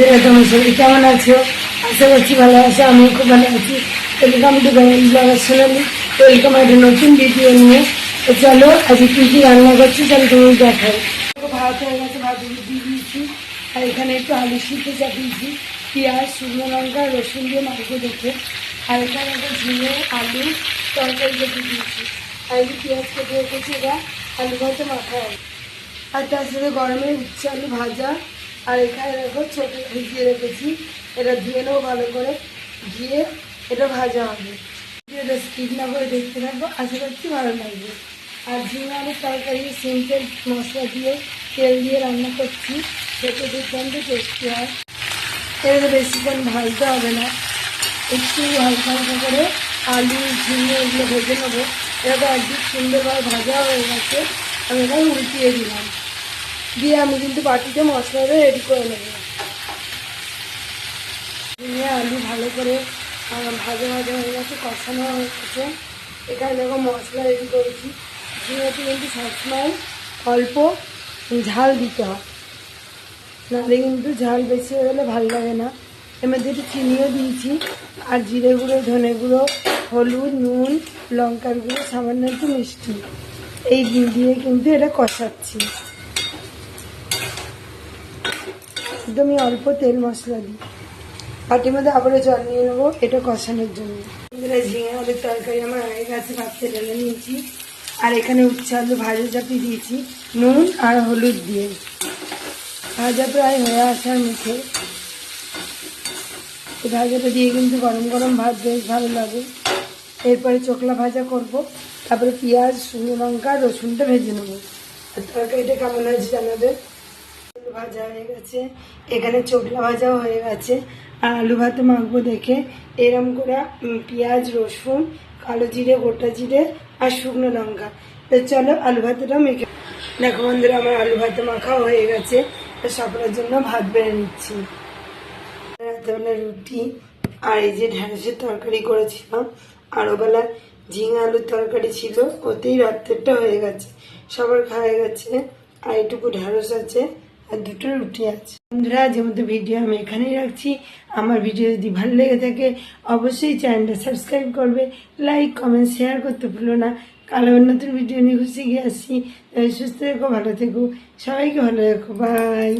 বন্ধুরা, তোমার শরীর কেমন আছো? আশা করছি ভালো আছো। আমি খুব ভালো আছি। Welcome to Bengal blogger Sonali. Welcome একটা নতুন ভিডিও নিয়ে। তো চলো আজকে কী কী রান্না করছি চলো তুমি দেখাও। ভাত হয়ে গেছে, ভাত দিয়ে দিয়েছি। আর এখানে একটু আলু সিদ্ধ চাপিয়েছি, পেঁয়াজ, শুকনো লঙ্কা, রসুন দিয়ে মাখবো দেখে। আর এখানে একটা ঝিঙে আলু তরকারি কেটে দিয়েছি। আর এই পেঁয়াজ কেটে রেখেছি, এবার আলু ভাতে মাখা হবে। আর তার সাথে গরমে উচ্ছে আলু ভাজা। আর এখানে দেখো ছোটো ভিজিয়ে রেখেছি, এটা ধুয়ে নেবো ভালো করে, ধুয়ে এটা ভাজা হবে। এটা স্কিপ না করে দেখতে থাকবো, আশা করছি ভালো লাগবে। আর ঝিঙে আলুর তরকারি সিম্পল মশলা দিয়ে তেল দিয়ে রান্না করছি, সেটা দুর্দান্ত টেস্টি হয়। এটা বেশিক্ষণ ভাজতে হবে না, একটু হালকা হালকা করে আলু ঝিঙে এগুলো ভেজে নেবো। এটা তো একদিক সুন্দরভাবে ভাজা হয়ে গেছে, আমি এখানে উল্টিয়ে দিলাম, দিয়ে আমি কিন্তু বাটিতে মশলাটা রেডি করে নেব। ঝিঙে আলু ভালো করে ভাজা ভাজা হয়ে গেছে, কষানো হয়ে গেছে। এখানে দেখো মশলা রেডি করেছি। ঝিঙেতে কিন্তু সবসময় অল্প ঝাল দিতে হয়, নাহলে কিন্তু ঝাল বেশি হয়ে গেলে ভালো লাগে না। এর মধ্যে একটু চিনিও দিয়েছি, আর জিরে গুঁড়ো, ধনে গুঁড়ো, হলুদ, নুন, লঙ্কার গুঁড়ো, সামান্য একটু মিষ্টি, এই দিয়ে কিন্তু এটা কষাচ্ছি। একদমই অল্প তেল মশলা দিই। বাটির মধ্যে আবারও জল নিয়ে নেবো এটা কষানোর জন্য। ঝিঙে আলুর তরকারি আমার হয়ে গেছে, ভাতটা ঢেলে নিয়েছি। আর এখানে উচ্ছে আলু ভাজা চাপিয়ে দিয়েছি নুন আর হলুদ দিয়ে। ভাজা প্রায় হয়ে আসার মুখে। এই ভাজাটা দিয়ে কিন্তু গরম গরম ভাত বেশ ভালো লাগে। এরপরে চোকলা ভাজা করব, তারপরে পেঁয়াজ, শুকনো লঙ্কা, রসুনটা ভেজে নেবো। আর তরকারিটা কেমন হয়েছে জানাবে। ভাজা হয়ে গেছে, এখানে চোকলা ভাজাও হয়ে গেছে। আর আলু ভাতে মাখবো দেখে এরম করে পেঁয়াজ, রসুন, কালো জিরে, গোটা জিরে আর শুকনো লঙ্কা। তো চলো আলু ভাতেটা মেখে দেখো বন্ধুরা, আমার আলু ভাতে মাখাও হয়ে গেছে। তো সকালের জন্য ভাত বেড়ে নিচ্ছি। রাতেবেলা রুটি আর এই যে ঢ্যাঁড়সের তরকারি করেছিলাম, আর ওবেলা ঝিঙে আলুর তরকারি ছিল, ওতেই রাত্রেরটা হয়ে গেছে, সবার খাওয়া গেছে। আর এইটুকু ঢ্যাঁড়স আছে আর দুটো রুটি আছে। বন্ধুরা, যে মতো ভিডিও আমি এখানেই রাখছি। আমার ভিডিও যদি ভালো লেগে থাকে অবশ্যই চ্যানেলটা সাবস্ক্রাইব করবে, লাইক কমেন্ট শেয়ার করতে ভুলো না। কালো নতুন ভিডিও নিয়ে খুশি গিয়ে আসছি। সুস্থ থেকো, ভালো থেকো, সবাইকে ভালো রেখো, বাই।